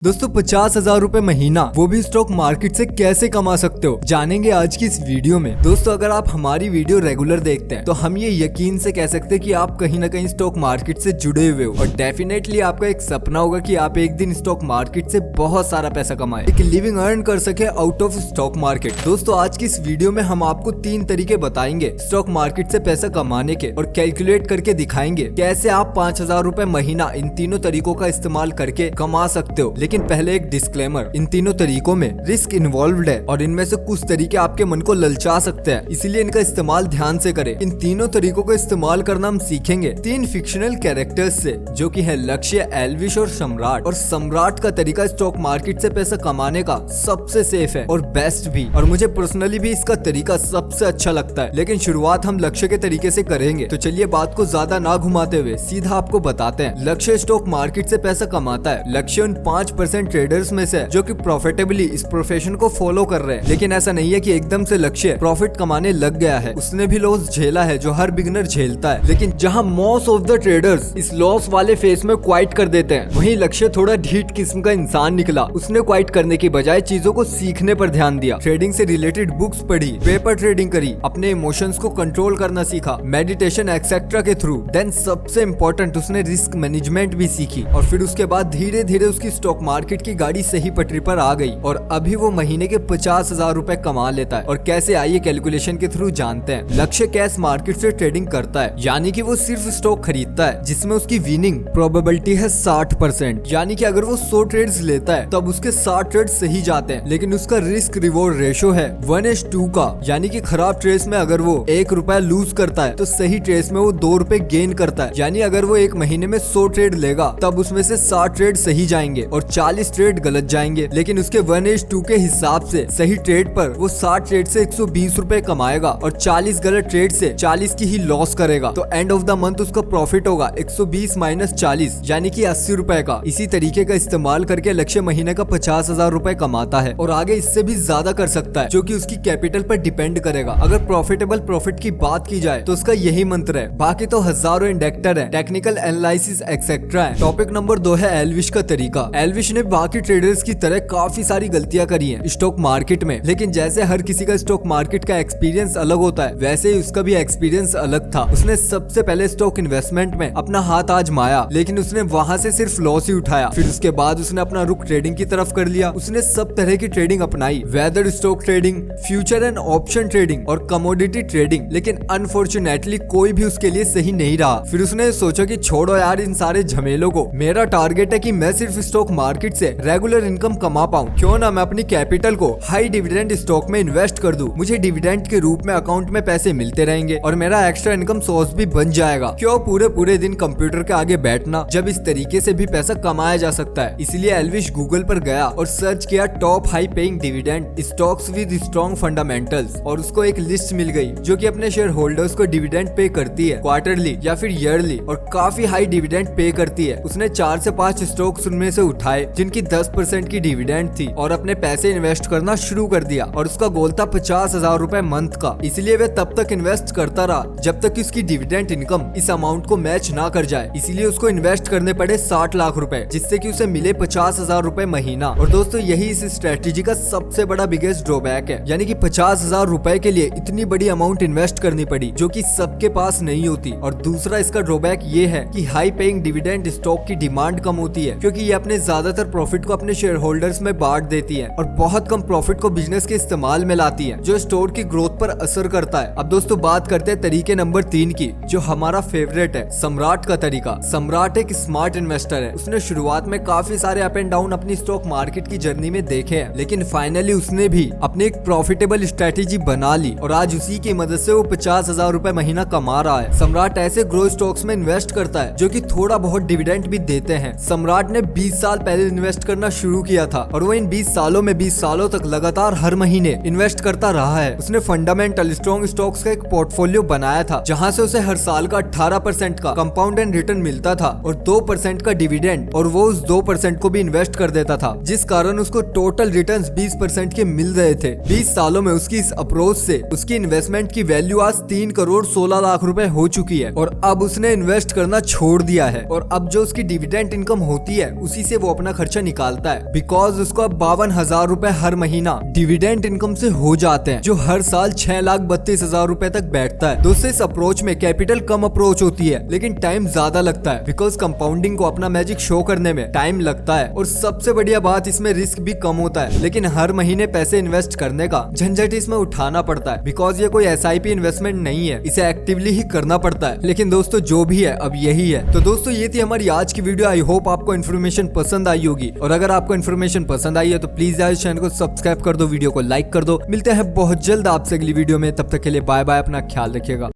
दोस्तों 50,000 रुपए महीना, वो भी स्टॉक मार्केट से कैसे कमा सकते हो, जानेंगे आज की इस वीडियो में। दोस्तों अगर आप हमारी वीडियो रेगुलर देखते हैं तो हम ये यकीन से कह सकते हैं कि आप कहीं ना कहीं स्टॉक मार्केट से जुड़े हुए हो और डेफिनेटली आपका एक सपना होगा कि आप एक दिन स्टॉक मार्केट से बहुत सारा पैसा कमाए, एक लिविंग अर्न कर सके आउट ऑफ स्टॉक मार्केट। दोस्तों आज की इस वीडियो में हम आपको 3 तरीके बताएंगे स्टॉक मार्केट से पैसा कमाने के और कैलकुलेट करके दिखाएंगे कैसे आप 5,000 रुपए महीना इन तीनों तरीकों का इस्तेमाल करके कमा सकते हो। लेकिन पहले एक डिस्क्लेमर, इन तीनों तरीकों में रिस्क इन्वॉल्व्ड है और इनमें से कुछ तरीके आपके मन को ललचा सकते हैं, इसीलिए इनका इस्तेमाल ध्यान से करें। इन तीनों तरीकों का इस्तेमाल करना हम सीखेंगे 3 फिक्शनल कैरेक्टर्स से, जो कि है लक्ष्य, एल्विश और सम्राट। और सम्राट का तरीका स्टॉक मार्केट से पैसा कमाने का सबसे सेफ है और बेस्ट भी, और मुझे पर्सनली भी इसका तरीका सबसे अच्छा लगता है। लेकिन शुरुआत हम लक्ष्य के तरीके से करेंगे, तो चलिए बात को ज्यादा ना घुमाते हुए सीधा आपको बताते हैं। लक्ष्य स्टॉक मार्केट से पैसा कमाता है। लक्ष्य उन 5% ट्रेडर्स में से जो कि प्रॉफिटेबली इस प्रोफेशन को फॉलो कर रहे हैं। लेकिन ऐसा नहीं है कि एकदम से लक्ष्य प्रॉफिट कमाने लग गया है, उसने भी लॉस झेला है जो हर बिगिनर झेलता है। लेकिन जहां मोस्ट ऑफ द ट्रेडर्स इस लॉस वाले फेज में क्वाइट कर देते हैं, वहीं लक्ष्य थोड़ा ढीठ किस्म का इंसान निकला। उसने क्वाइट करने की बजाय चीजों को सीखने पर ध्यान दिया, ट्रेडिंग से रिलेटेड बुक्स पढ़ी, पेपर ट्रेडिंग करी, अपने इमोशंस को कंट्रोल करना सीखा, मेडिटेशन एक्सेट्रा के थ्रू। देन सबसे इम्पोर्टेंट, उसने रिस्क मैनेजमेंट भी सीखी और फिर उसके बाद धीरे धीरे उसकी स्टॉक मार्केट की गाड़ी सही पटरी पर आ गई और अभी वो महीने के 50,000 रुपए कमा लेता है। और कैसे, आइए कैलकुलेशन के थ्रू जानते हैं। लक्ष्य कैश मार्केट से ट्रेडिंग करता है, यानी कि वो सिर्फ स्टॉक खरीदता है जिसमें उसकी विनिंग प्रोबेबिलिटी है 60%। यानी कि अगर वो 100 ट्रेड्स लेता है तब उसके 60 ट्रेड्स सही जाते हैं। लेकिन उसका रिस्क रिवॉर्ड रेशो है 1:2 का, यानी कि खराब ट्रेड्स में अगर वो 1 रुपया लूज करता है तो सही ट्रेड्स में वो 2 रुपए गेन करता है। यानी अगर वो एक महीने में 100 ट्रेड लेगा तब उसमें से 60 ट्रेड सही जाएंगे और 40 ट्रेड गलत जाएंगे। लेकिन उसके 1:2 के हिसाब से सही ट्रेड पर वो 60 ट्रेड से 120 रुपए कमाएगा और 40 गलत ट्रेड से 40 की ही लॉस करेगा। तो एंड ऑफ द मंथ उसका प्रॉफिट होगा 120 - 40, यानी कि 80 रुपए का। इसी तरीके का इस्तेमाल करके लक्ष्य महीने का 50,000 रुपए कमाता है और आगे इससे भी ज्यादा कर सकता है, जो कि उसकी कैपिटल पर डिपेंड करेगा। अगर प्रॉफिटेबल प्रॉफिट की बात की जाए तो उसका यही मंत्र है। बाकी तो हजारों इंडेक्टर है, टेक्निकल एनालिसिस एक्सेट्रा है। टॉपिक नंबर 2 है एल्विश का तरीका। एल्विश ने बाकी ट्रेडर्स की तरह काफी सारी गलतियां करी हैं स्टॉक मार्केट में, लेकिन जैसे हर किसी का स्टॉक मार्केट का एक्सपीरियंस अलग होता है, वैसे ही उसका भी एक्सपीरियंस अलग था। उसने सबसे पहले स्टॉक इन्वेस्टमेंट में अपना हाथ आजमाया, लेकिन उसने वहां से सिर्फ लॉस ही उठाया। फिर उसके बाद उसने अपना रुख ट्रेडिंग की तरफ कर लिया। उसने सब तरह की ट्रेडिंग अपनाई, whether stock trading, future and option trading और कमोडिटी ट्रेडिंग, लेकिन अनफॉर्चुनेटली कोई भी उसके लिए सही नहीं रहा। फिर उसने सोचा कि छोड़ो यार इन सारे झमेलों को, मेरा टारगेट है कि मैं सिर्फ स्टॉक मार्केट से रेगुलर इनकम कमा पाऊं। क्यों ना मैं अपनी कैपिटल को हाई डिविडेंड स्टॉक में इन्वेस्ट कर दूं, मुझे डिविडेंड के रूप में अकाउंट में पैसे मिलते रहेंगे और मेरा एक्स्ट्रा इनकम सोर्स भी बन जाएगा। क्यों पूरे दिन कंप्यूटर के आगे बैठना, जब इस तरीके से भी पैसा कमाया जा सकता है। इसलिए एल्विश गूगल पर गया और सर्च किया top high paying dividend stocks with strong fundamentals, और उसको एक लिस्ट मिल गई जो कि अपने शेयर होल्डर्स को डिविडेंड पे करती है क्वार्टरली या फिर ईयरली, और काफी हाई डिविडेंड पे करती है। उसने 4 से 5 स्टॉक्स उनमें से उठाए जिनकी 10% की डिविडेंड थी और अपने पैसे इन्वेस्ट करना शुरू कर दिया। और उसका गोल था 50,000 रुपए मंथ का, इसलिए वह तब तक इन्वेस्ट करता रहा जब तक कि उसकी डिविडेंड इनकम इस अमाउंट को मैच ना कर जाए। इसीलिए उसको इन्वेस्ट करने पड़े 60 लाख रुपए, जिससे कि उसे मिले 50,000 रुपए महीना। और दोस्तों यही इस स्ट्रेटेजी का सबसे बड़ा बिगेस्ट ड्रॉबैक है, यानी कि 50,000 रुपए के लिए इतनी बड़ी अमाउंट इन्वेस्ट करनी पड़ी जो कि सबके पास नहीं होती। और दूसरा इसका ड्रॉबैक ये है कि हाई पेइंग डिविडेंड स्टॉक की डिमांड कम होती है, क्योंकि ये अपने ज्यादातर प्रॉफिट को अपने शेयर होल्डर्स में बांट देती है और बहुत कम प्रॉफिट को बिजनेस के इस्तेमाल में लाती है, जो स्टोर की ग्रोथ पर असर करता है। अब दोस्तों बात करते हैं तरीके नंबर 3 की, जो हमारा फेवरेट है, सम्राट का तरीका। सम्राट एक स्मार्ट इन्वेस्टर है। उसने शुरुआत में काफी सारे अप एंड डाउन अपनी स्टॉक मार्केट की जर्नी में देखे हैं, लेकिन फाइनली उसने भी अपनी एक प्रॉफिटेबल स्ट्रेटेजी बना ली और आज उसी की मदद से वो 50,000 रुपए महीना कमा रहा है। सम्राट ऐसे ग्रो स्टॉक्स में इन्वेस्ट करता है जो कि थोड़ा बहुत डिविडेंड भी देते हैं। सम्राट ने 20 साल पहले इन्वेस्ट करना शुरू किया था और वो इन 20 सालों में 20 सालों तक लगातार हर महीने इन्वेस्ट करता रहा है। उसने फंडामेंटल स्ट्रॉन्ग स्टॉक्स का एक पोर्टफोलियो बनाया था, जहां से उसे हर साल का 18% का कंपाउंड एंड रिटर्न मिलता था और 2% का डिविडेंड, और वो उस 2% को भी इन्वेस्ट कर देता था, जिस कारण उसको टोटल रिटर्न्स 20% के मिल रहे थे। 20 सालों में उसकी इस अप्रोच से उसकी इन्वेस्टमेंट की वैल्यू आज 3 करोड़ 16 लाख रुपए हो चुकी है और अब उसने इन्वेस्ट करना छोड़ दिया है। और अब जो उसकी डिविडेंड इनकम होती है उसी से वो अपना अपना खर्चा निकालता है, बिकॉज उसको अब 52,000 रुपए हर महीना डिविडेंड इनकम से हो जाते हैं, जो हर साल 6,32,000 रुपए तक बैठता है। दोस्तों इस अप्रोच में कैपिटल कम अप्रोच होती है, लेकिन टाइम ज्यादा लगता है, बिकॉज कंपाउंडिंग को अपना मैजिक शो करने में टाइम लगता है। और सबसे बढ़िया बात, इसमें रिस्क भी कम होता है, लेकिन हर महीने पैसे इन्वेस्ट करने का झंझट इसमें उठाना पड़ता है, बिकॉज ये कोई SIP इन्वेस्टमेंट नहीं है, इसे एक्टिवली ही करना पड़ता है। लेकिन दोस्तों जो भी है अब यही है। तो दोस्तों ये थी हमारी आज की वीडियो। आई होप आपको इन्फॉर्मेशन पसंद आई होगी, और अगर आपको इन्फॉर्मेशन पसंद आई है तो प्लीज यार चैनल को सब्सक्राइब कर दो, वीडियो को लाइक कर दो। मिलते हैं बहुत जल्द आपसे अगली वीडियो में, तब तक के लिए बाय बाय, अपना ख्याल रखिएगा।